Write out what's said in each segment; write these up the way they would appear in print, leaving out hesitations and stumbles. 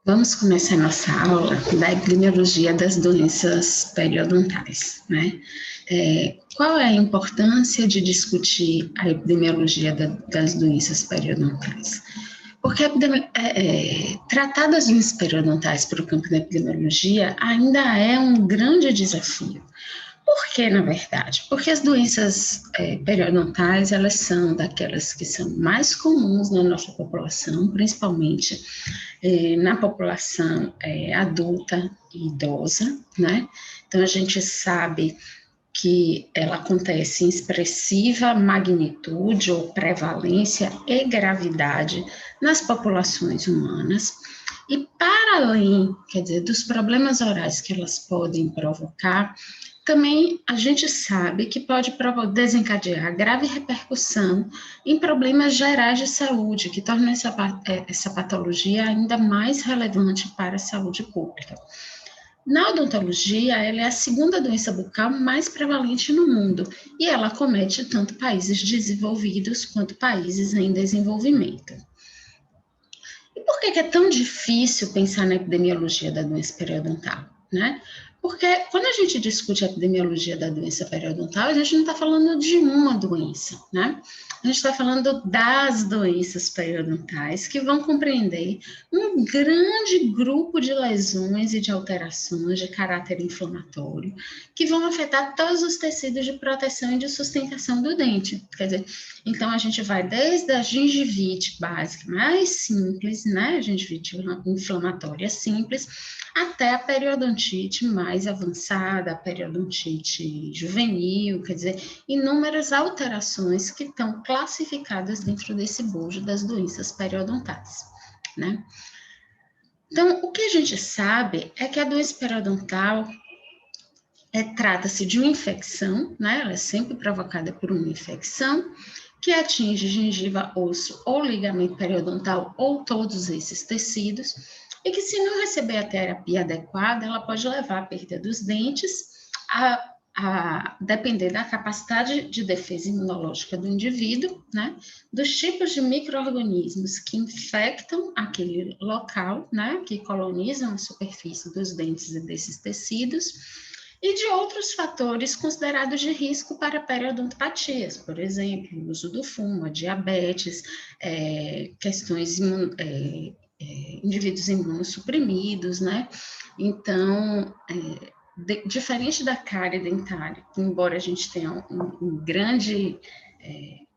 Vamos começar nossa aula da epidemiologia das doenças periodontais, né? Qual é a importância de discutir a epidemiologia das doenças periodontais? Porque tratar das doenças periodontais para o campo da epidemiologia ainda é um grande desafio. Por que, na verdade? Porque as doenças periodontais, elas são daquelas que são mais comuns na nossa população, principalmente na população adulta e idosa, né? Então, a gente sabe que ela acontece em expressiva magnitude ou prevalência e gravidade nas populações humanas. E para além, quer dizer, dos problemas orais que elas podem provocar, também a gente sabe que pode desencadear grave repercussão em problemas gerais de saúde, que tornam essa patologia ainda mais relevante para a saúde pública. Na odontologia, ela é a segunda doença bucal mais prevalente no mundo e ela acomete tanto países desenvolvidos quanto países em desenvolvimento. E por que é tão difícil pensar na epidemiologia da doença periodontal, né? Porque quando a gente discute a epidemiologia da doença periodontal, a gente não está falando de uma doença, né? A gente está falando das doenças periodontais, que vão compreender um grande grupo de lesões e de alterações de caráter inflamatório, que vão afetar todos os tecidos de proteção e de sustentação do dente. Quer dizer, então a gente vai desde a gengivite básica mais simples, né? A gengivite inflamatória simples, até a periodontite mais avançada, a periodontite juvenil, quer dizer, inúmeras alterações que estão classificadas dentro desse bojo das doenças periodontais, né? Então, o que a gente sabe é que a doença periodontal trata-se de uma infecção, né? Ela é sempre provocada por uma infecção que atinge gengiva, osso ou ligamento periodontal ou todos esses tecidos, e que, se não receber a terapia adequada, ela pode levar à perda dos dentes, a depender da capacidade de defesa imunológica do indivíduo, né? Dos tipos de micro-organismos que infectam aquele local, né? Que colonizam a superfície dos dentes e desses tecidos, e de outros fatores considerados de risco para periodontopatias, por exemplo, o uso do fumo, a diabetes, questões indivíduos imunossuprimidos, né? Então, diferente da cárie dentária, embora a gente tenha um grande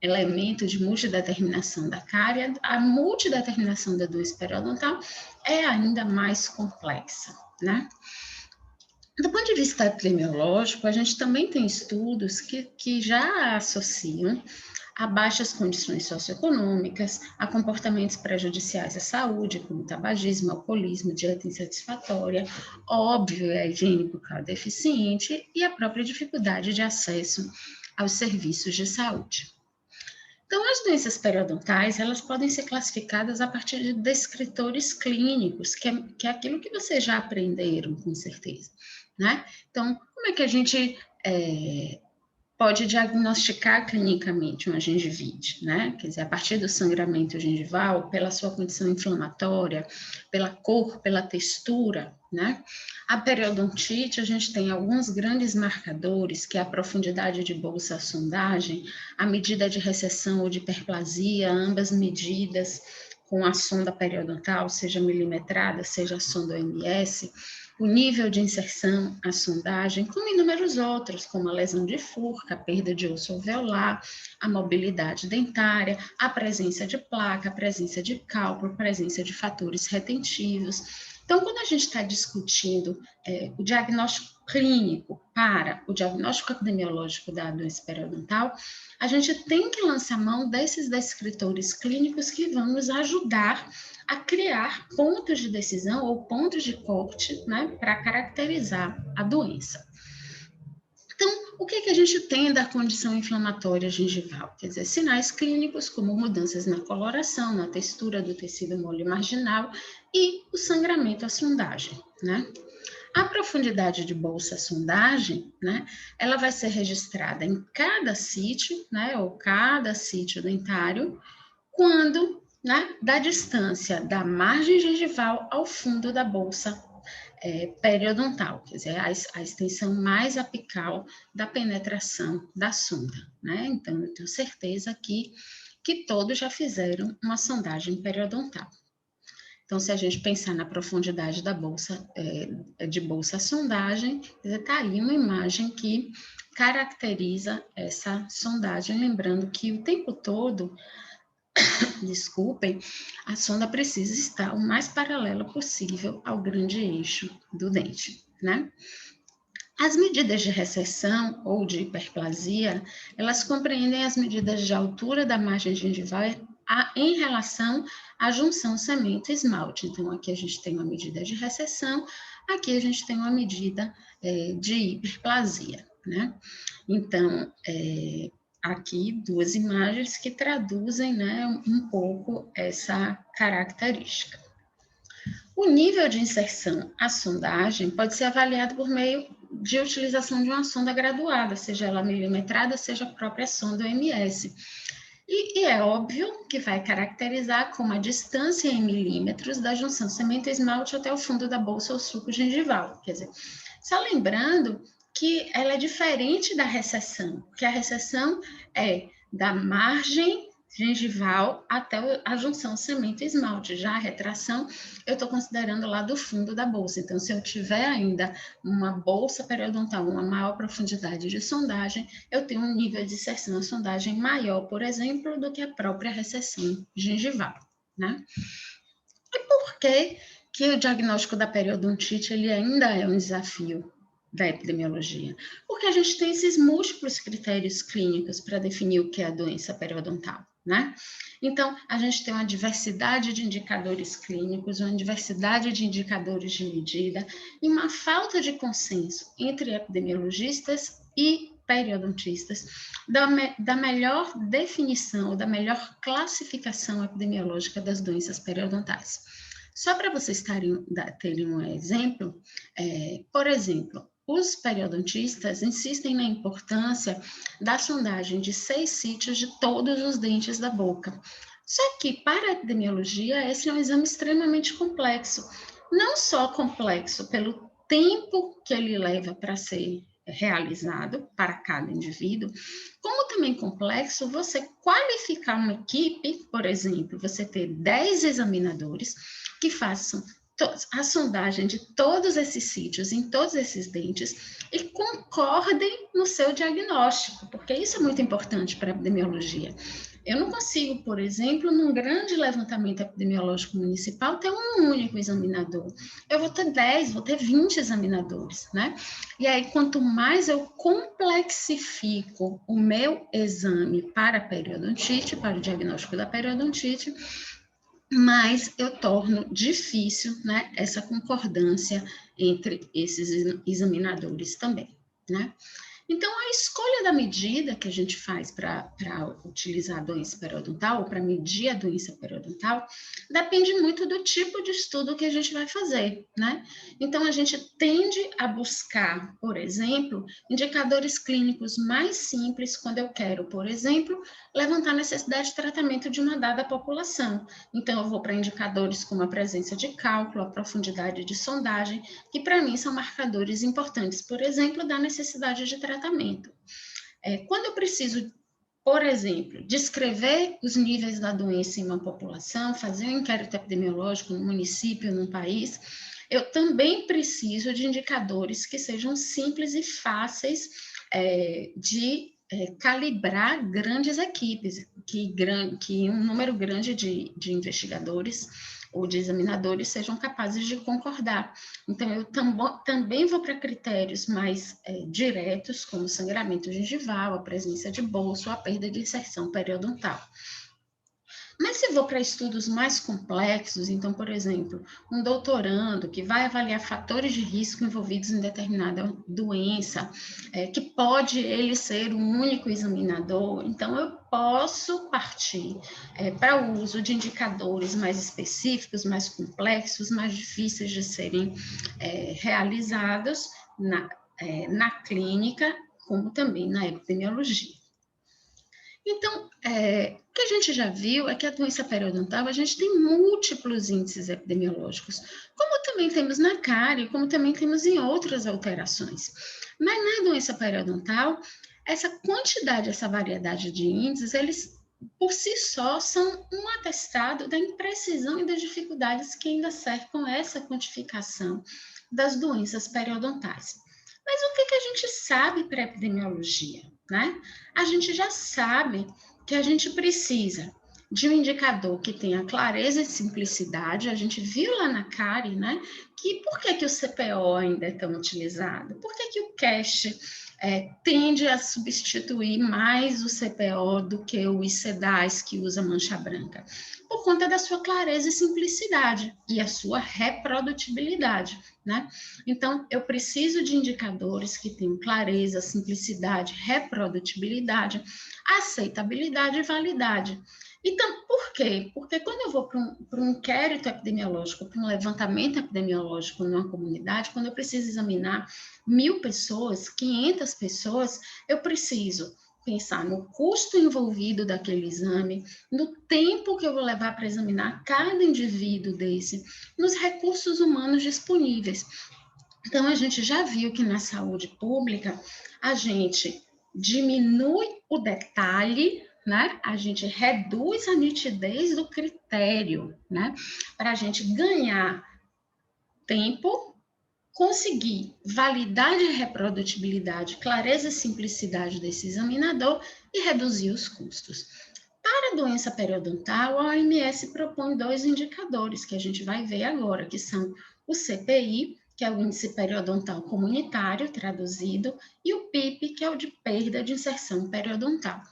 elemento de multideterminação da cárie, a multideterminação da doença periodontal é ainda mais complexa, né? Do ponto de vista epidemiológico, a gente também tem estudos que já associam a baixas condições socioeconômicas, a comportamentos prejudiciais à saúde, como tabagismo, alcoolismo, dieta insatisfatória, óbvio, a higiene bucal deficiente e a própria dificuldade de acesso aos serviços de saúde. Então, as doenças periodontais, elas podem ser classificadas a partir de descritores clínicos, que é aquilo que vocês já aprenderam, com certeza, né? Então, como é que a gente pode diagnosticar clinicamente uma gengivite, né? Quer dizer, a partir do sangramento gengival, pela sua condição inflamatória, pela cor, pela textura, né? A periodontite, a gente tem alguns grandes marcadores, que é a profundidade de bolsa, a sondagem, a medida de recessão ou de hiperplasia, ambas medidas com a sonda periodontal, seja milimetrada, seja a sonda OMS, o nível de inserção, a sondagem, como inúmeros outros, como a lesão de Furca, a perda de osso alveolar, a mobilidade dentária, a presença de placa, a presença de cálculo, a presença de fatores retentivos. Então, quando a gente está discutindo o diagnóstico clínico para o diagnóstico epidemiológico da doença periodontal, a gente tem que lançar mão desses descritores clínicos que vão nos ajudar a criar pontos de decisão ou pontos de corte, né, para caracterizar a doença. Então, o que a gente tem da condição inflamatória gengival? Quer dizer, sinais clínicos como mudanças na coloração, na textura do tecido mole marginal e o sangramento à sondagem, né? A profundidade de bolsa sondagem, né, ela vai ser registrada em cada sítio, né, ou cada sítio dentário, quando né, da distância da margem gengival ao fundo da bolsa periodontal, quer dizer, a extensão mais apical da penetração da sonda, né? Então, eu tenho certeza que todos já fizeram uma sondagem periodontal. Então, se a gente pensar na profundidade da bolsa, de bolsa sondagem, está aí uma imagem que caracteriza essa sondagem, lembrando que o tempo todo, desculpem, a sonda precisa estar o mais paralela possível ao grande eixo do dente, né? As medidas de recessão ou de hiperplasia, elas compreendem as medidas de altura da margem gengival em relação à junção cemento-esmalte. Então, aqui a gente tem uma medida de recessão, aqui a gente tem uma medida de hiperplasia, né? Então, aqui duas imagens que traduzem, né, um pouco essa característica. O nível de inserção à sondagem pode ser avaliado por meio de utilização de uma sonda graduada, seja ela milimetrada, seja a própria sonda OMS. E é óbvio que vai caracterizar como a distância em milímetros da junção cemento-esmalte até o fundo da bolsa ou suco gengival. Quer dizer, só lembrando que ela é diferente da recessão, porque a recessão é da margem gengival até a junção cemento-esmalte. Já a retração, eu estou considerando lá do fundo da bolsa. Então, se eu tiver ainda uma bolsa periodontal, uma maior profundidade de sondagem, eu tenho um nível de inserção à sondagem maior, por exemplo, do que a própria recessão gengival, né? E por que o diagnóstico da periodontite ele ainda é um desafio da epidemiologia? Porque a gente tem esses múltiplos critérios clínicos para definir o que é a doença periodontal, né? Então, a gente tem uma diversidade de indicadores clínicos, uma diversidade de indicadores de medida e uma falta de consenso entre epidemiologistas e periodontistas da melhor definição, da melhor classificação epidemiológica das doenças periodontais. Só para vocês terem um exemplo, por exemplo, os periodontistas insistem na importância da sondagem de 6 sítios de todos os dentes da boca. Só que, para a epidemiologia, esse é um exame extremamente complexo. Não só complexo pelo tempo que ele leva para ser realizado para cada indivíduo, como também complexo você qualificar uma equipe, por exemplo, você ter 10 examinadores que façam a sondagem de todos esses sítios, em todos esses dentes, e concordem no seu diagnóstico, porque isso é muito importante para a epidemiologia. Eu não consigo, por exemplo, num grande levantamento epidemiológico municipal, ter um único examinador. Eu vou ter 10, vou ter 20 examinadores, né? E aí, quanto mais eu complexifico o meu exame para a periodontite, para o diagnóstico da periodontite, mais eu torno difícil, né, essa concordância entre esses examinadores também, né? Então, a escolha da medida que a gente faz para utilizar a doença periodontal, ou para medir a doença periodontal, depende muito do tipo de estudo que a gente vai fazer, né? Então, a gente tende a buscar, por exemplo, indicadores clínicos mais simples quando eu quero, por exemplo, levantar a necessidade de tratamento de uma dada população. Então, eu vou para indicadores como a presença de cálculo, a profundidade de sondagem, que para mim são marcadores importantes, por exemplo, da necessidade de tratamento. Quando eu preciso, por exemplo, descrever os níveis da doença em uma população, fazer um inquérito epidemiológico no município, num país, eu também preciso de indicadores que sejam simples e fáceis de calibrar grandes equipes, que um número grande de investigadores ou de examinadores sejam capazes de concordar. Então, eu também vou para critérios mais diretos, como sangramento gengival, a presença de bolso, a perda de inserção periodontal. Mas se vou para estudos mais complexos, então, por exemplo, um doutorando que vai avaliar fatores de risco envolvidos em determinada doença, que pode ele ser um único examinador, então eu posso partir para o uso de indicadores mais específicos, mais complexos, mais difíceis de serem realizados na clínica, como também na epidemiologia. Então, o que a gente já viu é que a doença periodontal, a gente tem múltiplos índices epidemiológicos, como também temos na cárie, como também temos em outras alterações. Mas na doença periodontal, essa quantidade, essa variedade de índices, eles por si só são um atestado da imprecisão e das dificuldades que ainda cercam essa quantificação das doenças periodontais. Mas o que a gente sabe para a epidemiologia, né? A gente já sabe que a gente precisa de um indicador que tenha clareza e simplicidade. A gente viu lá na cárie, né? Que por que o CPO ainda é tão utilizado? Por que o CASH tende a substituir mais o CPO do que o ICDAS, que usa mancha branca? Por conta da sua clareza e simplicidade e a sua reprodutibilidade, né? Então, eu preciso de indicadores que tenham clareza, simplicidade, reprodutibilidade, aceitabilidade e validade. Então, por quê? Porque quando eu vou para um inquérito epidemiológico, para um levantamento epidemiológico numa comunidade, quando eu preciso examinar 1.000 pessoas, 500 pessoas, eu preciso pensar no custo envolvido daquele exame, no tempo que eu vou levar para examinar cada indivíduo desse, nos recursos humanos disponíveis. Então, a gente já viu que na saúde pública, a gente diminui o detalhe, né? A gente reduz a nitidez do critério, né? Para a gente ganhar tempo, conseguir validade e reprodutibilidade, clareza e simplicidade desse examinador e reduzir os custos. Para a doença periodontal, a OMS propõe 2 indicadores que a gente vai ver agora, que são o CPI, que é o índice periodontal comunitário, traduzido, e o PIP, que é o de perda de inserção periodontal.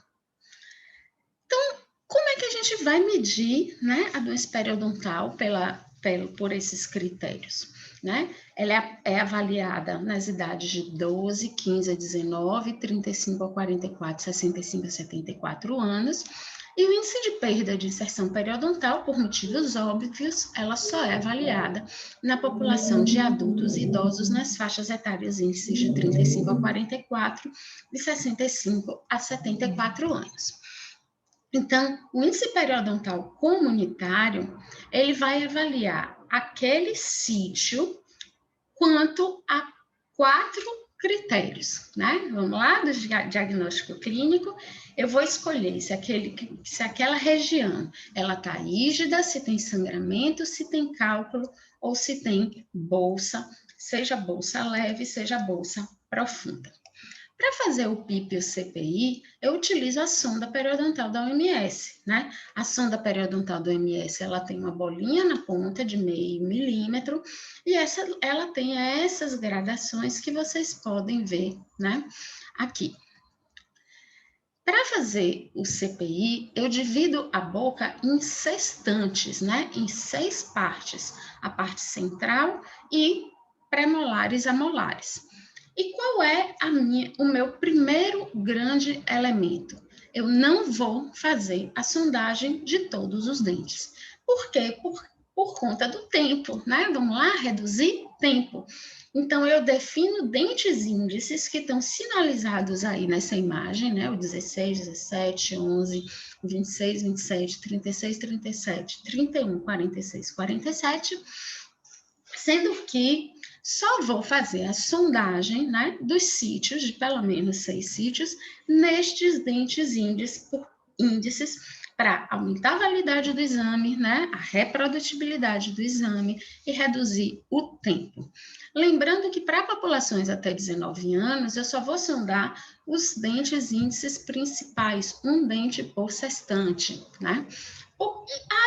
Então, como é que a gente vai medir, né, a doença periodontal por esses critérios? Né? Ela é avaliada nas idades de 12, 15 a 19, 35 a 44, 65 a 74 anos, e o índice de perda de inserção periodontal, por motivos óbvios, ela só é avaliada na população de adultos e idosos nas faixas etárias índices de 35 a 44 e 65 a 74 anos. Então, o índice periodontal comunitário, ele vai avaliar aquele sítio quanto a 4 critérios, né? Vamos lá, do diagnóstico clínico, eu vou escolher se aquela região, ela está rígida, se tem sangramento, se tem cálculo, ou se tem bolsa, seja bolsa leve, seja bolsa profunda. Para fazer o PIP e o CPI, eu utilizo a sonda periodontal da OMS, né? A sonda periodontal da OMS, ela tem uma bolinha na ponta de 0,5 milímetro e ela tem essas gradações que vocês podem ver, né? Aqui. Para fazer o CPI, eu divido a boca em sextantes, né? Em 6 partes. A parte central e premolares a molares. E qual é o meu primeiro grande elemento? Eu não vou fazer a sondagem de todos os dentes. Por quê? Por conta do tempo, né? Vamos lá, reduzir tempo. Então, eu defino dentes índices que estão sinalizados aí nessa imagem, né? O 16, 17, 11, 26, 27, 36, 37, 31, 46, 47, sendo que só vou fazer a sondagem, né, dos sítios, de pelo menos 6 sítios, nestes dentes índices, para aumentar a validade do exame, né, a reprodutibilidade do exame e reduzir o tempo. Lembrando que para populações até 19 anos, eu só vou sondar os dentes índices principais, um dente por sextante, né?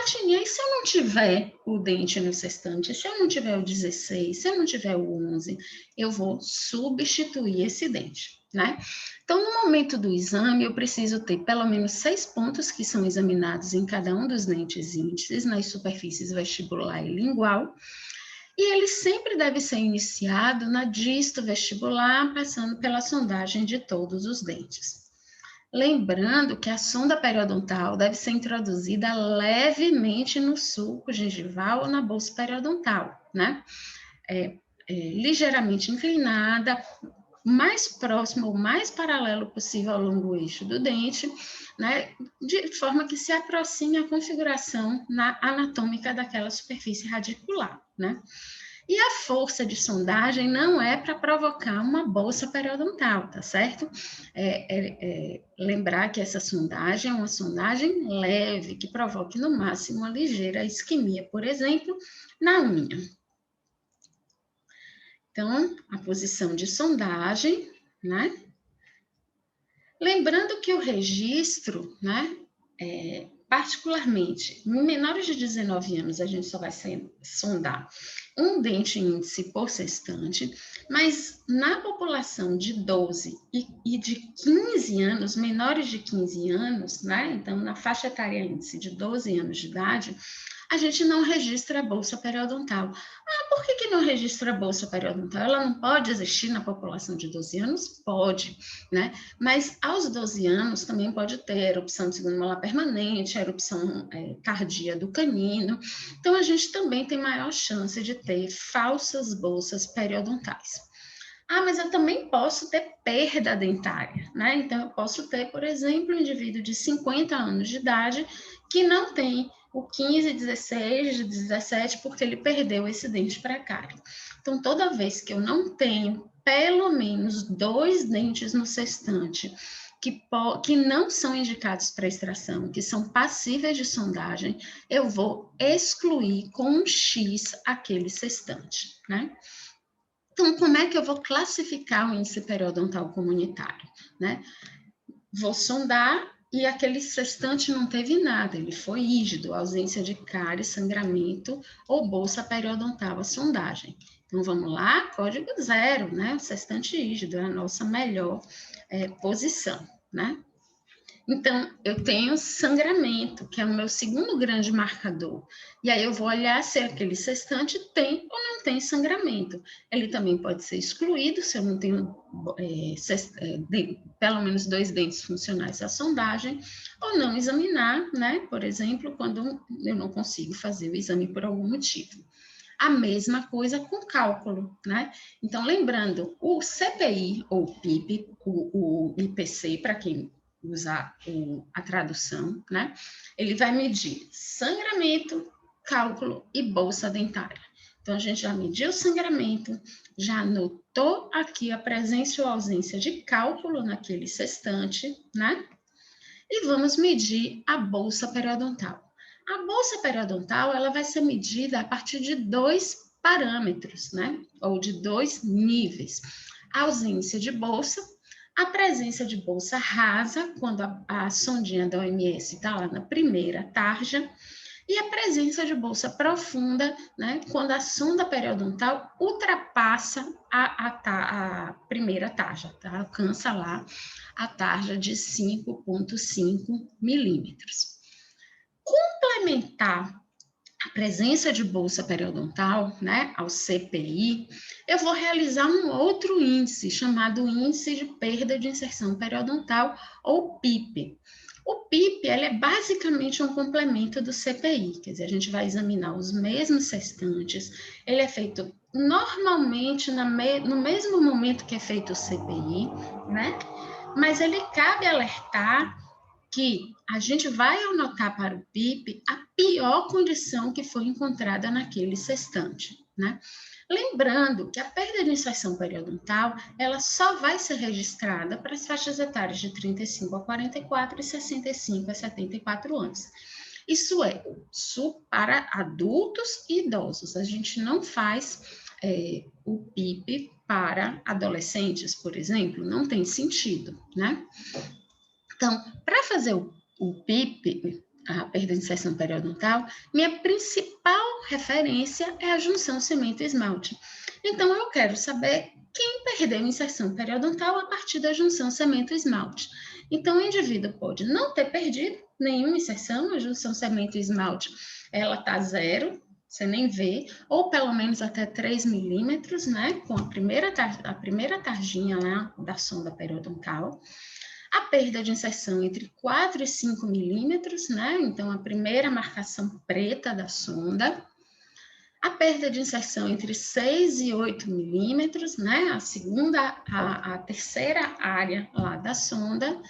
Atininha, e se eu não tiver o dente no sextante, se eu não tiver o 16, se eu não tiver o 11, eu vou substituir esse dente, né? Então, no momento do exame, eu preciso ter pelo menos 6 pontos que são examinados em cada um dos dentes índices, nas superfícies vestibular e lingual, e ele sempre deve ser iniciado na disto vestibular, passando pela sondagem de todos os dentes. Lembrando que a sonda periodontal deve ser introduzida levemente no sulco gengival ou na bolsa periodontal, né? Ligeiramente inclinada, mais próximo ou mais paralelo possível ao longo eixo do dente, né, de forma que se aproxime a configuração anatômica daquela superfície radicular, né? E a força de sondagem não é para provocar uma bolsa periodontal, tá certo? Lembrar que essa sondagem é uma sondagem leve, que provoque no máximo uma ligeira isquemia, por exemplo, na unha. Então, a posição de sondagem, né? Lembrando que o registro, né, particularmente, em menores de 19 anos, a gente só vai sondar um dente índice por sextante, mas na população de 12 e de 15 anos, menores de 15 anos, né, então na faixa etária índice de 12 anos de idade, a gente não registra a bolsa periodontal. Por que não registra a bolsa periodontal? Ela não pode existir na população de 12 anos? Pode, né? Mas aos 12 anos também pode ter erupção de segundo molar permanente, erupção cardia do canino. Então, a gente também tem maior chance de ter falsas bolsas periodontais. Mas eu também posso ter perda dentária, né? Então, eu posso ter, por exemplo, um indivíduo de 50 anos de idade que não tem o 15, 16, 17, porque ele perdeu esse dente para cárie. Então, toda vez que eu não tenho pelo menos 2 dentes no sextante que não são indicados para extração, que são passíveis de sondagem, eu vou excluir com um X aquele sextante, né? Então, como é que eu vou classificar o índice periodontal comunitário, né? Vou sondar e aquele sextante não teve nada, ele foi rígido, ausência de cárie, sangramento ou bolsa periodontal, a sondagem. Então, vamos lá, código 0, né? O sextante rígido é a nossa melhor posição, né? Então, eu tenho sangramento, que é o meu segundo grande marcador. E aí eu vou olhar se aquele sextante tem ou não tem sangramento. Ele também pode ser excluído se eu não tenho pelo menos 2 dentes funcionais à sondagem, ou não examinar, né? Por exemplo, quando eu não consigo fazer o exame por algum motivo. A mesma coisa com cálculo, né? Então, lembrando, o CPI ou PIP, o IPC, para quem usar a tradução, né? Ele vai medir sangramento, cálculo e bolsa dentária. Então, a gente já mediu o sangramento, já anotou aqui a presença ou ausência de cálculo naquele sextante, né? E vamos medir a bolsa periodontal. A bolsa periodontal, ela vai ser medida a partir de 2 parâmetros, né? Ou de 2 níveis. A ausência de bolsa, a presença de bolsa rasa, quando a sondinha da OMS está lá na primeira tarja, e a presença de bolsa profunda, né, quando a sonda periodontal ultrapassa a primeira tarja, tá? Alcança lá a tarja de 5,5 milímetros. Complementar a presença de bolsa periodontal, né, ao CPI, eu vou realizar um outro índice, chamado Índice de Perda de Inserção Periodontal, ou PIP. O PIP, ele é basicamente um complemento do CPI, quer dizer, a gente vai examinar os mesmos sextantes, ele é feito normalmente no mesmo momento que é feito o CPI, né, mas ele cabe alertar que a gente vai anotar para o PIP a pior condição que foi encontrada naquele sextante, né? Lembrando que a perda de inserção periodontal, ela só vai ser registrada para as faixas etárias de 35 a 44 e 65 a 74 anos. Isso é para adultos e idosos. A gente não faz o PIP para adolescentes, por exemplo, não tem sentido, né? Então, para fazer o PIP, a perda de inserção periodontal, minha principal referência é a junção cemento-esmalte. Então, eu quero saber quem perdeu inserção periodontal a partir da junção cemento-esmalte. Então, o indivíduo pode não ter perdido nenhuma inserção, a junção cemento-esmalte, ela está 0, você nem vê, ou pelo menos até 3 milímetros, né, com a primeira tarjinha lá da sonda periodontal. A perda de inserção entre 4 e 5 milímetros, né? Então, a primeira marcação preta da sonda. A perda de inserção entre 6 e 8 milímetros, né? A terceira área lá da sonda.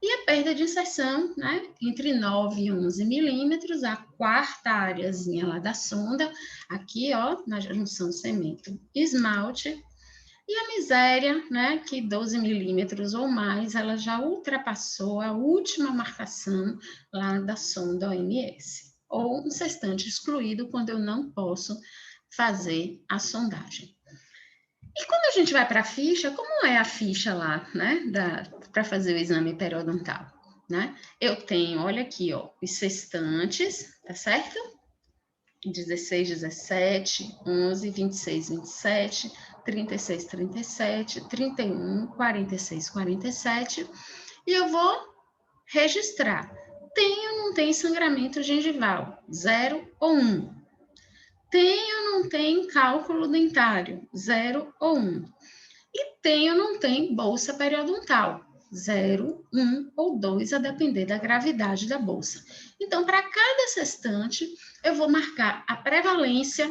E a perda de inserção, né? Entre 9 e 11 milímetros, a quarta áreazinha lá da sonda, aqui, ó, na junção cemento-esmalte. E a miséria, né, que 12 milímetros ou mais, ela já ultrapassou a última marcação lá da sonda OMS, ou um sextante excluído quando eu não posso fazer a sondagem. E quando a gente vai para a ficha, como é a ficha lá, né, para fazer o exame periodontal, né? Eu tenho, olha aqui, ó, os sextantes, tá certo? 16, 17, 11, 26, 27, 36, 37, 31, 46, 47, e eu vou registrar. Tem ou não tem sangramento gengival? 0 ou 1. Tem ou não tem cálculo dentário? 0 ou 1. E tem ou não tem bolsa periodontal? 0, 1 ou 2, a depender da gravidade da bolsa. Então, para cada sextante, eu vou marcar a prevalência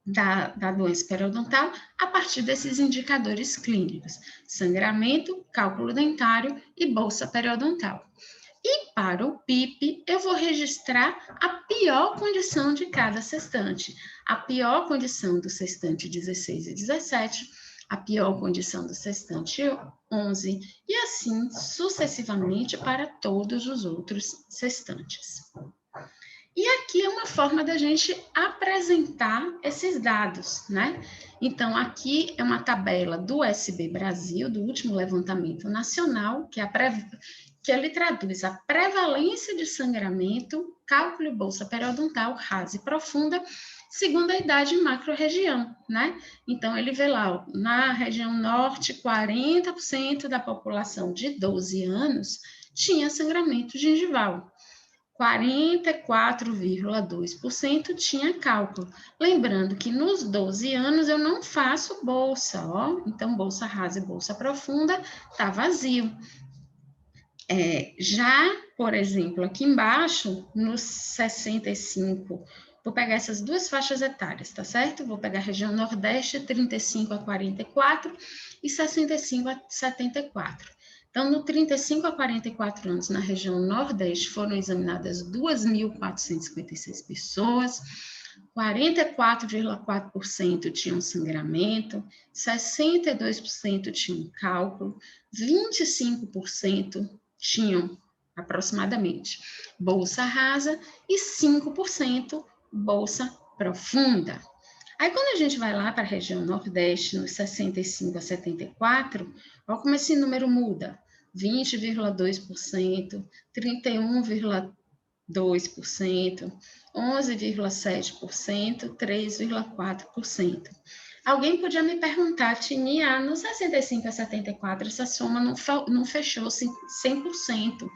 da doença periodontal a partir desses indicadores clínicos: sangramento, cálculo dentário e bolsa periodontal. E para o PIP, eu vou registrar a pior condição de cada sextante. A pior condição do sextante 16 e 17, a pior condição do sextante 11, e assim sucessivamente para todos os outros sextantes. E aqui é uma forma da gente apresentar esses dados, né? Então, aqui é uma tabela do SB Brasil, do último levantamento nacional, que ele traduz a prevalência de sangramento, cálculo e bolsa periodontal rasa e profunda, segundo a idade e macro-região, né? Então, ele vê lá, ó, na região norte, 40% da população de 12 anos tinha sangramento gengival. 44,2% tinha cálculo. Lembrando que nos 12 anos eu não faço bolsa, ó. Então, bolsa rasa e bolsa profunda tá vazio. Já, por exemplo, aqui embaixo, nos 65, vou pegar essas duas faixas etárias, tá certo? Vou pegar a região Nordeste, 35 a 44 e 65 a 74. Então, no 35 a 44 anos, na região Nordeste, foram examinadas 2.456 pessoas, 44,4% tinham sangramento, 62% tinham cálculo, 25% tinham aproximadamente bolsa rasa e 5% bolsa profunda. Aí, quando a gente vai lá para a região Nordeste, nos 65 a 74, olha como esse número muda: 20,2%, 31,2%, 11,7%, 3,4%. Alguém podia me perguntar, Tinia, no 65 a 74, essa soma não fechou 100%.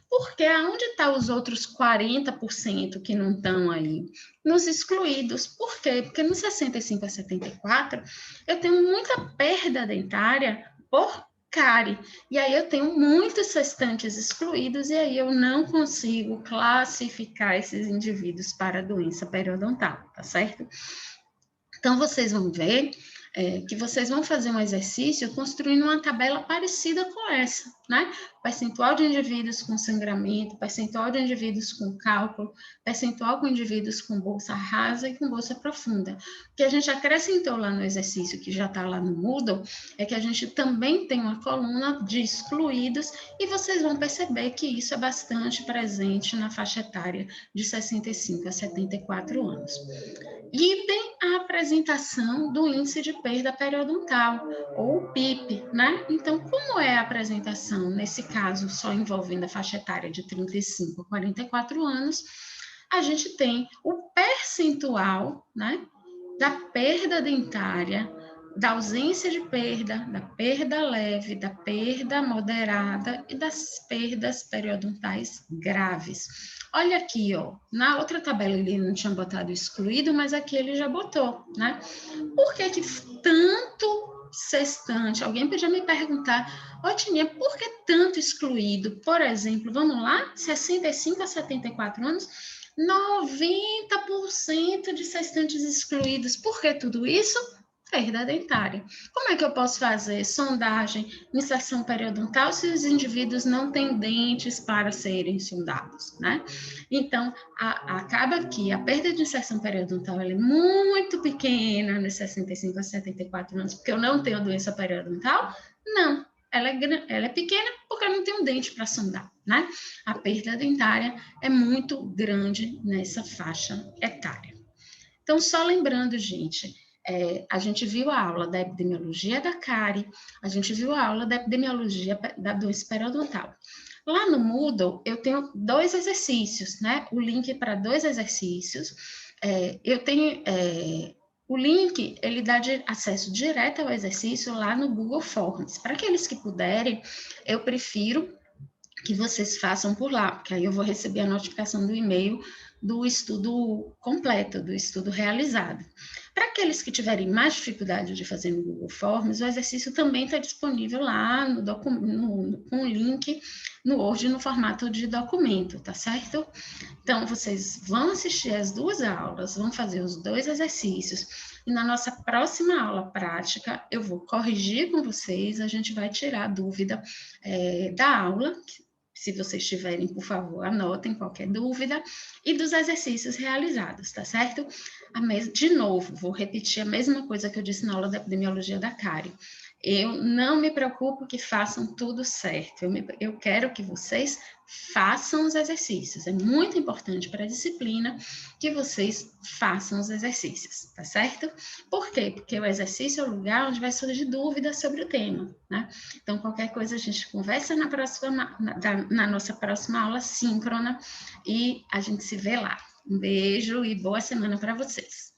Porque aonde estão os outros 40% que não estão aí? Nos excluídos. Por quê? Porque no 65 a 74, eu tenho muita perda dentária por cárie. E aí eu tenho muitos sextantes excluídos, e aí eu não consigo classificar esses indivíduos para a doença periodontal, tá certo? Então, vocês vão ver que vocês vão fazer um exercício construindo uma tabela parecida com essa, né? Percentual de indivíduos com sangramento, percentual de indivíduos com cálculo, percentual com indivíduos com bolsa rasa e com bolsa profunda. O que a gente acrescentou lá no exercício, que já está lá no Moodle, é que a gente também tem uma coluna de excluídos, e vocês vão perceber que isso é bastante presente na faixa etária de 65 a 74 anos. Idem a apresentação do índice de perda periodontal, ou PIP, né? Então, como é a apresentação, nesse caso, só envolvendo a faixa etária de 35 a 44 anos, a gente tem o percentual, né, da perda dentária, da ausência de perda, da perda leve, da perda moderada e das perdas periodontais graves. Olha aqui, ó, na outra tabela ele não tinha botado excluído, mas aqui ele já botou, né? Por que tanto sextante? Alguém podia me perguntar, ó, Tininha, por que tanto excluído? Por exemplo, vamos lá, 65 a 74 anos, 90% de gestantes excluídos. Por que tudo isso? Perda dentária. Como é que eu posso fazer sondagem, inserção periodontal, se os indivíduos não têm dentes para serem sondados, né? Então, acaba que a perda de inserção periodontal é muito pequena nos 65 a 74 anos, porque eu não tenho doença periodontal? Não, ela é pequena porque eu não tenho dente para sondar, né? A perda dentária é muito grande nessa faixa etária. Então, só lembrando, gente, a gente viu a aula da epidemiologia da cárie, a gente viu a aula da epidemiologia da doença periodontal. Lá no Moodle, eu tenho 2 exercícios, né? O link para 2 exercícios. Eu tenho... o link, ele dá acesso direto ao exercício lá no Google Forms. Para aqueles que puderem, eu prefiro que vocês façam por lá, porque aí eu vou receber a notificação do e-mail do estudo completo, do estudo realizado. Para aqueles que tiverem mais dificuldade de fazer no Google Forms, o exercício também está disponível lá com o link no Word no formato de documento, tá certo? Então, vocês vão assistir as 2 aulas, vão fazer os 2 exercícios, e na nossa próxima aula prática, eu vou corrigir com vocês, a gente vai tirar a dúvida da aula. Se vocês tiverem, por favor, anotem qualquer dúvida, e dos exercícios realizados, tá certo? De novo, vou repetir a mesma coisa que eu disse na aula da epidemiologia da cárie. Eu não me preocupo que façam tudo certo, eu quero que vocês façam os exercícios. É muito importante para a disciplina que vocês façam os exercícios, tá certo? Por quê? Porque o exercício é o lugar onde vai surgir dúvidas sobre o tema, né? Então, qualquer coisa a gente conversa na nossa próxima aula síncrona e a gente se vê lá. Um beijo e boa semana para vocês.